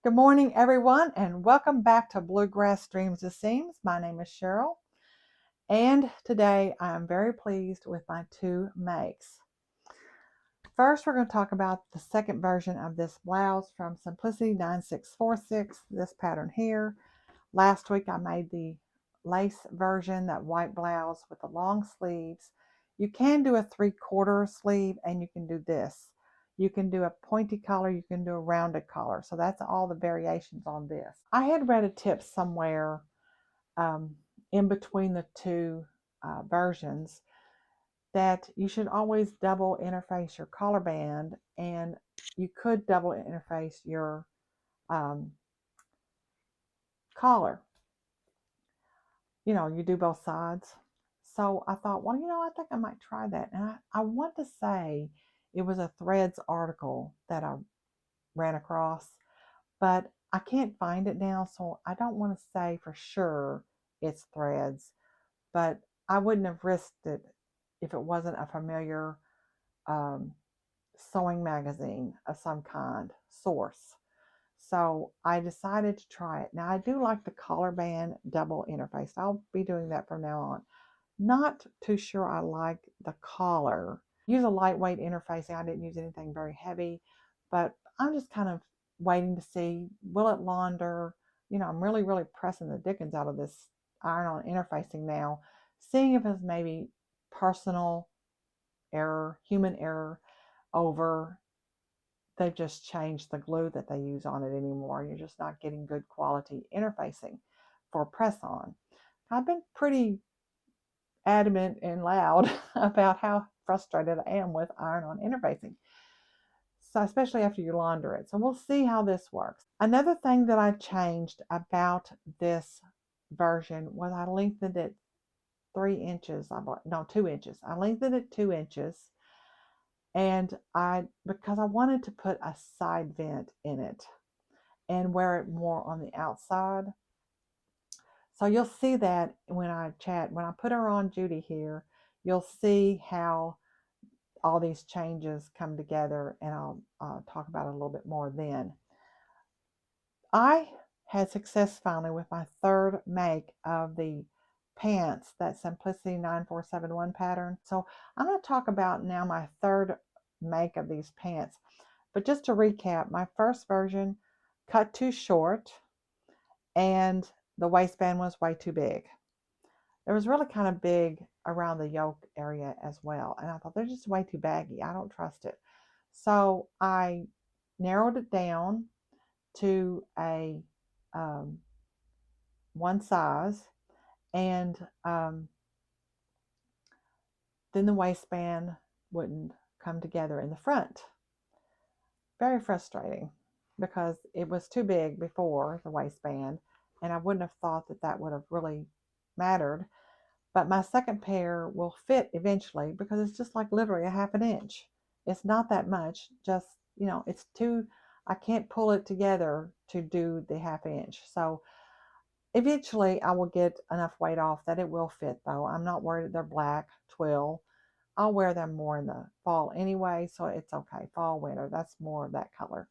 Good morning, everyone, and welcome back to Bluegrass Dreams to Seams. My name is Cheryl, and today I am very pleased with my two makes. First, we're going to talk about the second version of this blouse from Simplicity 9646, this pattern here. Last week I made the lace version, that white blouse with the long sleeves. You can do a 3/4 sleeve, and you can do this. You can do a pointy collar, you can do a rounded collar. So that's all the variations on this. I had read a tip somewhere um, in between the two versions that you should always double interface your collar band, and you could double interface your collar. You do both sides. So I thought, well, I think I might try that. And I want to say it was a Threads article that I ran across, but I can't find it now. So I don't want to say for sure it's Threads, but I wouldn't have risked it if it wasn't a familiar um, sewing magazine of some kind source. So I decided to try it. Now I do like the collar band double interface. I'll be doing that from now on. Not too sure I like the collar. Use a lightweight interfacing. I didn't use anything very heavy, but I'm just kind of waiting to see, will it launder? I'm really pressing the dickens out of this iron-on interfacing now, seeing if it's maybe personal error, human error, over they've just changed the glue that they use on it anymore. You're just not getting good quality interfacing for press on. I've been pretty adamant and loud about how frustrated I am with iron-on interfacing. So especially after you launder it. So we'll see how this works. Another thing that I changed about this version was I lengthened it 3 inches. No, 2 inches. I lengthened it 2 inches, and because I wanted to put a side vent in it and wear it more on the outside. So you'll see that when I put her on Judy here, you'll see how all these changes come together, and I'll talk about it a little bit more then. I had success finally with my third make of the pants, that Simplicity 9471 pattern. So I'm going to talk about now my third make of these pants. But just to recap, my first version cut too short, and the waistband was way too big. It was really kind of big around the yoke area as well. And I thought they're just way too baggy. I don't trust it. So I narrowed it down to a one size, and then the waistband wouldn't come together in the front. Very frustrating because it was too big before, the waistband, and I wouldn't have thought that that would have really mattered. But my second pair will fit eventually because it's just like literally a half an inch. It's not that much, just, it's too, I can't pull it together to do the half inch. So eventually I will get enough weight off that it will fit, though. I'm not worried. They're black twill. I'll wear them more in the fall anyway, so it's okay. Fall, winter, that's more of that color.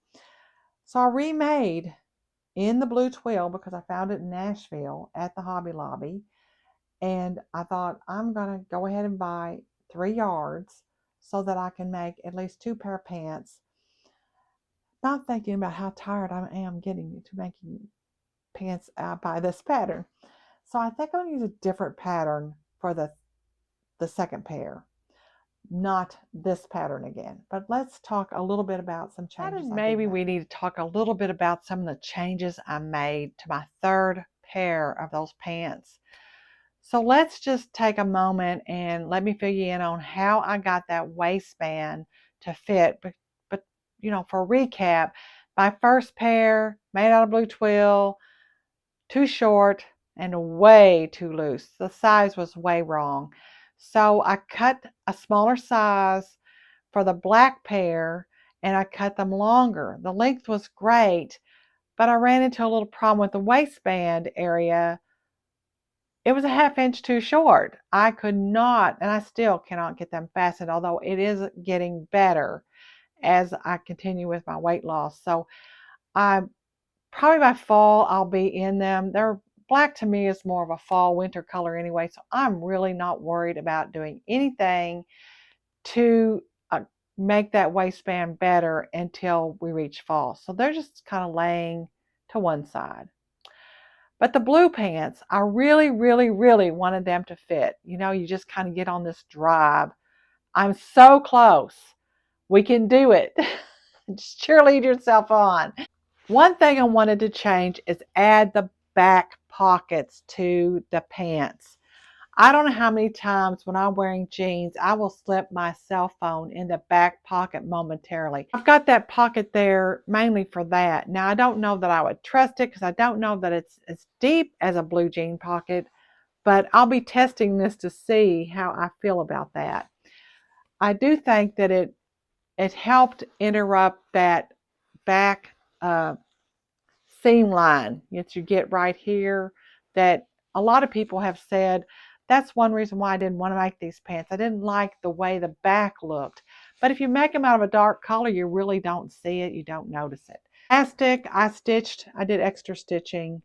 So I remade in the blue twill because I found it in Nashville at the Hobby Lobby. And I thought, I'm going to go ahead and buy 3 yards so that I can make at least 2 pair of pants. Not thinking about how tired I am getting to making pants out by this pattern. So I think I'm going to use a different pattern for the second pair. Not this pattern again. But let's talk a little bit about some changes. Maybe we need to talk a little bit about some of the changes I made to my third pair of those pants. So let's just take a moment and let me fill you in on how I got that waistband to fit. But for a recap, my first pair made out of blue twill, too short and way too loose. The size was way wrong. So I cut a smaller size for the black pair, and I cut them longer. The length was great, but I ran into a little problem with the waistband area. It was a half inch too short. I could not, and I still cannot get them fastened, although it is getting better as I continue with my weight loss. So I Probably by fall, I'll be in them. Black to me is more of a fall winter color anyway, so I'm really not worried about doing anything to make that waistband better until we reach fall. So they're just kind of laying to one side. But the blue pants, I really, really, really wanted them to fit. You just kind of get on this drive. I'm so close. We can do it. Just cheerlead yourself on. One thing I wanted to change is add the back pockets to the pants. I don't know how many times when I'm wearing jeans, I will slip my cell phone in the back pocket momentarily. I've got that pocket there mainly for that. Now, I don't know that I would trust it because I don't know that it's as deep as a blue jean pocket, but I'll be testing this to see how I feel about that. I do think that it helped interrupt that back seam line that you get right here, that a lot of people have said that's one reason why I didn't want to make these pants. I didn't like the way the back looked. But if you make them out of a dark color, you really don't see it. You don't notice it. Elastic, I did extra stitching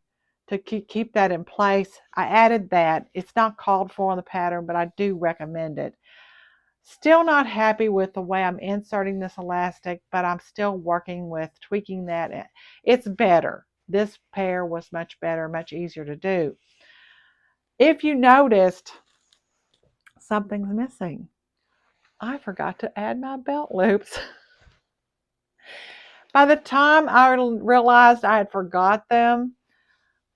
to keep that in place. I added that. It's not called for on the pattern, but I do recommend it. Still not happy with the way I'm inserting this elastic, but I'm still working with tweaking that. It's better. This pair was much better, much easier to do. If you noticed, something's missing. I forgot to add my belt loops. By the time I realized I had forgot them,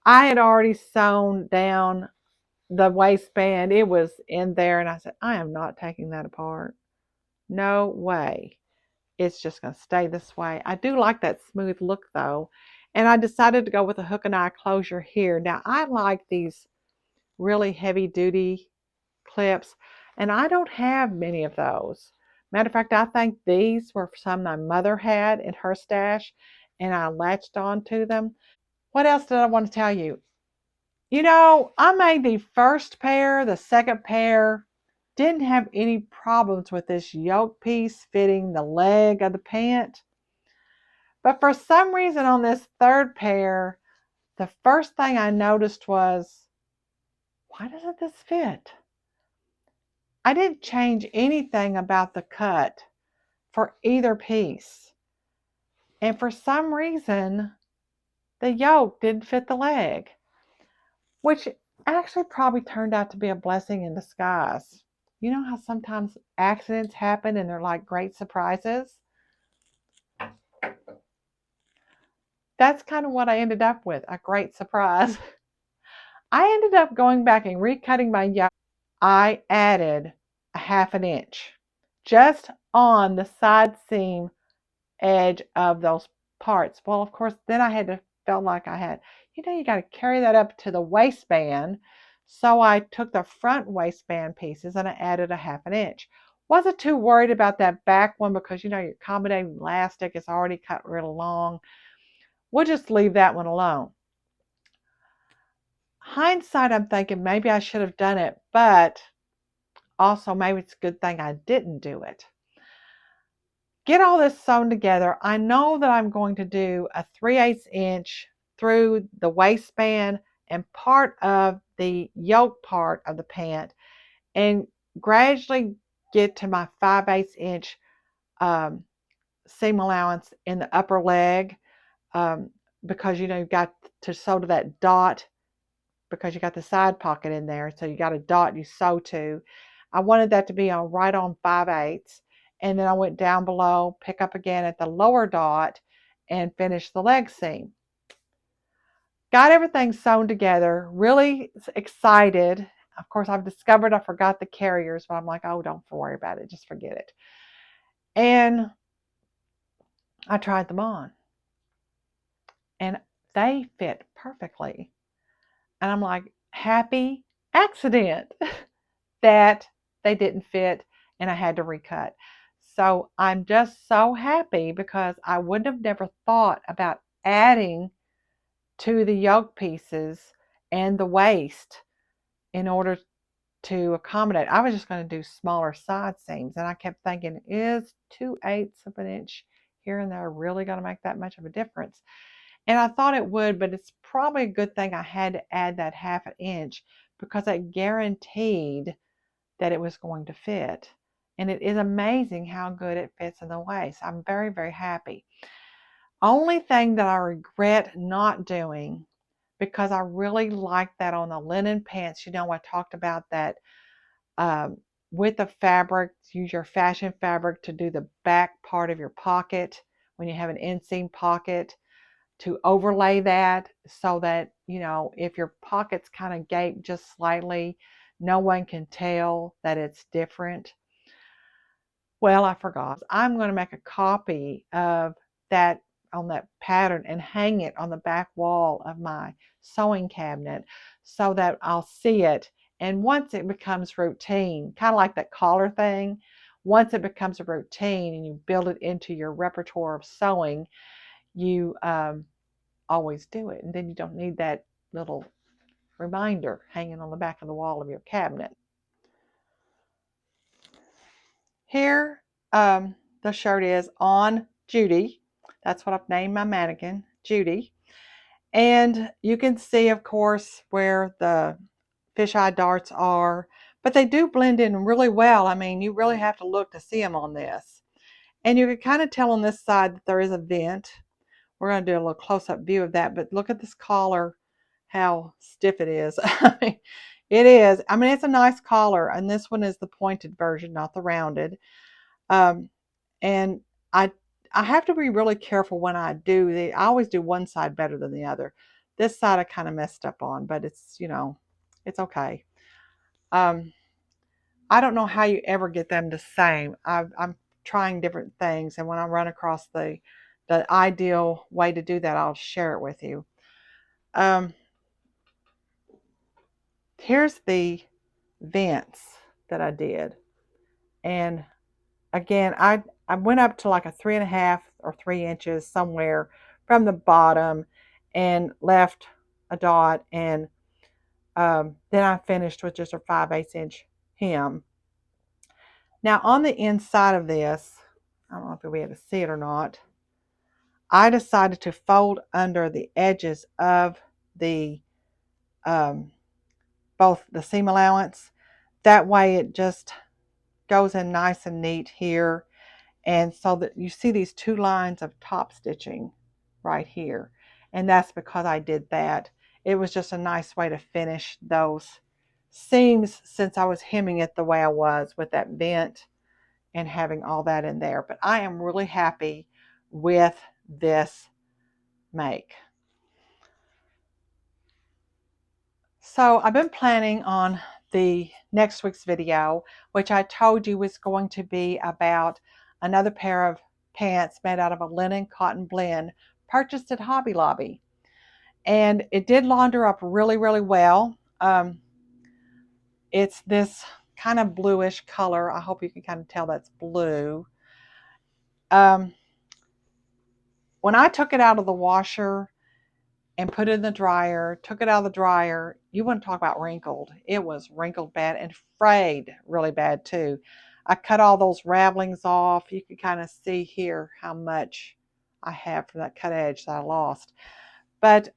I had already sewn down the waistband. It was in there, and I said, I am not taking that apart. No way. It's just going to stay this way. I do like that smooth look though. And I decided to go with a hook and eye closure here. Now I like these really heavy duty clips, and I don't have many of those. Matter of fact, I think these were some my mother had in her stash, and I latched onto them. What else did I want to tell you? I made the first pair, the second pair, didn't have any problems with this yoke piece fitting the leg of the pant. But for some reason on this third pair, the first thing I noticed was, why doesn't this fit? I didn't change anything about the cut for either piece. And for some reason, the yoke didn't fit the leg, which actually probably turned out to be a blessing in disguise. You know how sometimes accidents happen and they're like great surprises? That's kind of what I ended up with, a great surprise. I ended up going back and recutting my yoke. I added a 1/2 inch just on the side seam edge of those parts. Well, of course, then I had to felt like I had, you got to carry that up to the waistband. So I took the front waistband pieces and I added a 1/2 inch. Wasn't too worried about that back one because your accommodating elastic is already cut real long. We'll just leave that one alone. Hindsight, I'm thinking maybe I should have done it, but also maybe it's a good thing I didn't do it. Get all this sewn together. I know that I'm going to do a 3/8 inch through the waistband and part of the yoke part of the pant, and gradually get to my 5/8 inch seam allowance in the upper leg, because you've got to sew to that dot because you got the side pocket in there. So you got a dot you sew to. I wanted that to be on right on 5/8. And then I went down below, pick up again at the lower dot, and finish the leg seam. Got everything sewn together, really excited. Of course, I've discovered I forgot the carriers, but I'm like, oh, don't worry about it. Just forget it. And I tried them on, and they fit perfectly. And I'm like, happy accident that they didn't fit and I had to recut. So I'm just so happy because I would have never thought about adding to the yoke pieces and the waist in order to accommodate. I was just going to do smaller side seams, and I kept thinking, is 2/8 of an inch here and there really going to make that much of a difference? And I thought it would, but it's probably a good thing I had to add that half an inch because I guaranteed that it was going to fit. And it is amazing how good it fits in the waist. I'm very, very happy. Only thing that I regret not doing, because I really like that on the linen pants. You know, I talked about that um, with the fabric, use your fashion fabric to do the back part of your pocket when you have an inseam pocket, to overlay that so that, you know, if your pockets kind of gape just slightly, no one can tell that it's different. Well, I forgot. I'm going to make a copy of that on that pattern and hang it on the back wall of my sewing cabinet so that I'll see it. And once it becomes routine, kind of like that collar thing, once it becomes a routine and you build it into your repertoire of sewing, you always do it. And then you don't need that little reminder hanging on the back of the wall of your cabinet. Here, the shirt is on Judy. That's what I've named my mannequin, Judy. And you can see, of course, where the fisheye darts are, but they do blend in really well. I mean, you really have to look to see them on this. And you can kind of tell on this side that there is a vent. We're going to do a little close-up view of that, but look at this collar, how stiff it is. I mean, it is. I mean, it's a nice collar, and this one is the pointed version, not the rounded. Um, and I I have to be really careful when I do the. I always do one side better than the other. This side I kind of messed up on, but it's, you know, it's okay. Um, I don't know how you ever get them the same. I'm trying different things, and when I run across the ideal way to do that, I'll share it with you. Um, Here's the vents that I did, and again, I went up to like a 3.5 or 3 inches somewhere from the bottom, and left a dot, and then I finished with just a 5/8 inch hem. Now on the inside of this, I don't know if you'll be able to see it or not, I decided to fold under the edges of the um, both the seam allowance. That way it just goes in nice and neat here. And so that you see these two lines of top stitching right here. And that's because I did that. It was just a nice way to finish those seams since I was hemming it the way I was with that vent and having all that in there. But I am really happy with this make. So I've been planning on the next week's video, which I told you was going to be about another pair of pants made out of a linen cotton blend purchased at Hobby Lobby. And it did launder up really, really well. It's this kind of bluish color. I hope you can kind of tell that's blue. Um, when I took it out of the washer and put it in the dryer, took it out of the dryer, you want to talk about wrinkled. It was wrinkled bad and frayed really bad too. I cut all those ravelings off. You can kind of see here how much I have from that cut edge that I lost. But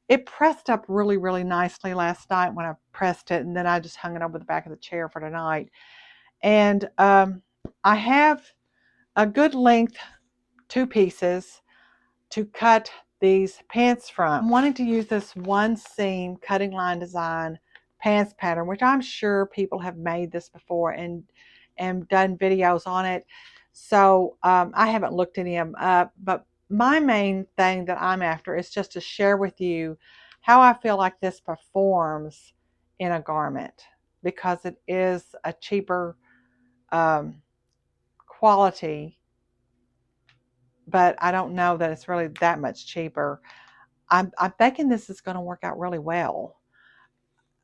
it pressed up really, really nicely last night when I pressed it, and then I just hung it over the back of the chair for tonight. And I have a good length, 2 pieces, to cut these pants from. I'm wanting to use this one seam cutting line design pants pattern, which I'm sure people have made this before and done videos on it. So I haven't looked any of them up, but my main thing that I'm after is just to share with you how I feel like this performs in a garment, because it is a cheaper quality, but I don't know that it's really that much cheaper. I'm thinking this is going to work out really well.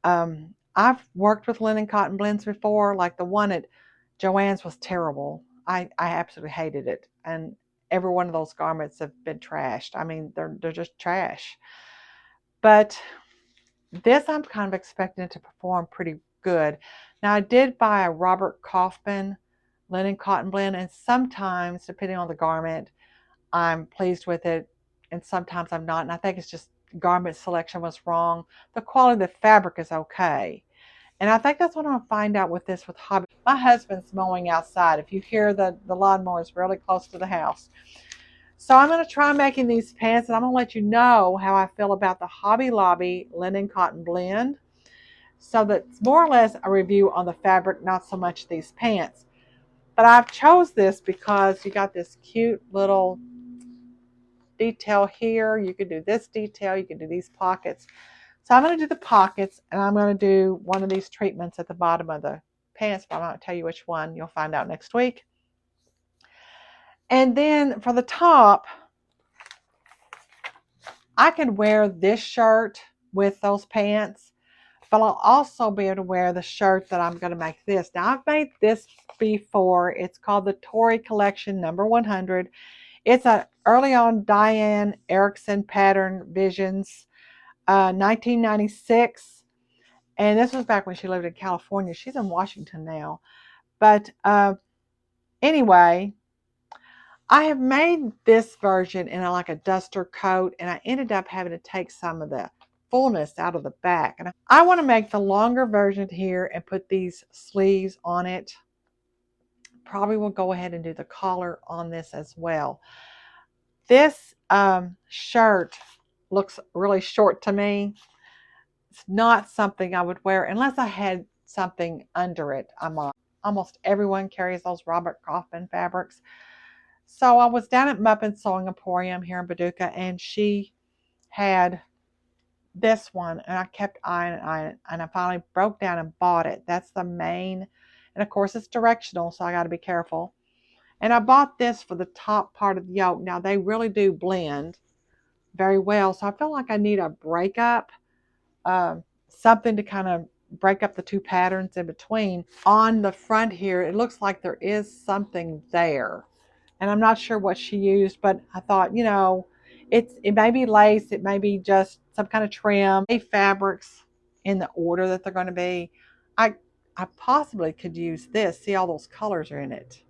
I've worked with linen cotton blends before, like the one at Joann's was terrible. I absolutely hated it, and every one of those garments have been trashed. I mean, they're just trash. But this I'm kind of expecting it to perform pretty good. Now I did buy a Robert Kaufman linen cotton blend, and sometimes, depending on the garment, I'm pleased with it. and sometimes I'm not. And I think it's just garment selection was wrong. The quality of the fabric is okay. And I think that's what I'm going to find out with this with hobby. My husband's mowing outside. If you hear the lawnmower is really close to the house. So I'm going to try making these pants, and I'm going to let you know how I feel about the Hobby Lobby linen cotton blend. So that's more or less a review on the fabric, not so much these pants. But I've chose this because you got this cute little detail here. You could do this detail. You can do these pockets. So I'm going to do the pockets, and I'm going to do one of these treatments at the bottom of the pants, but I'm not going to tell you which one. You'll find out next week. And then for the top, I can wear this shirt with those pants, but I'll also be able to wear the shirt that I'm going to make this. Now, I've made this before. It's called the Torri Collection number 100. It's an early on Diane Erickson pattern visions, 1996. And this was back when she lived in California. She's in Washington now. But anyway, I have made this version in like a duster coat, and I ended up having to take some of the fullness out of the back. And I want to make the longer version here and put these sleeves on it. Probably will go ahead and do the collar on this as well. This shirt looks really short to me. It's not something I would wear unless I had something under it. Almost everyone carries those Robert Kaufman fabrics. So I was down at Muppet Sewing Emporium here in Paducah, and she had this one, and I kept eyeing it, and I finally broke down and bought it. That's the main, and of course it's directional, so I got to be careful. And I bought this for the top part of the yoke. Now they really do blend very well, so I feel like I need a breakup, something to kind of break up the two patterns in between. On the front here, it looks like there is something there, and I'm not sure what she used, but I thought, it may be lace, it may be just some kind of trim, fabrics in the order that they're going to be. I I possibly could use this. See, all those colors are in it,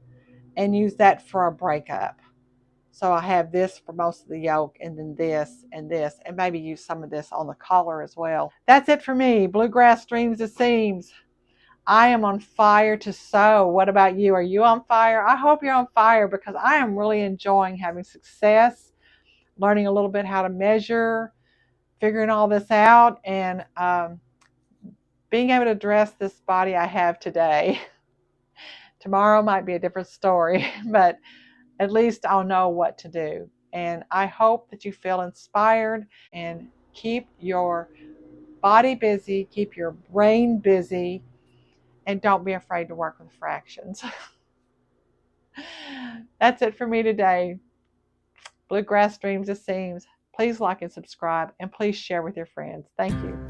and use that for a breakup. So I have this for most of the yoke, and then this, and maybe use some of this on the collar as well. That's it for me. Bluegrass Dreams It Seems. I am on fire to sew. What about you? Are you on fire? I hope you're on fire, because I am really enjoying having success, learning a little bit how to measure, figuring all this out, and being able to dress this body I have today. Tomorrow might be a different story, but at least I'll know what to do. And I hope that you feel inspired, and keep your body busy, keep your brain busy, and don't be afraid to work with fractions. That's it for me today. Bluegrass Dreams It Seems. Please like and subscribe, and please share with your friends. Thank you.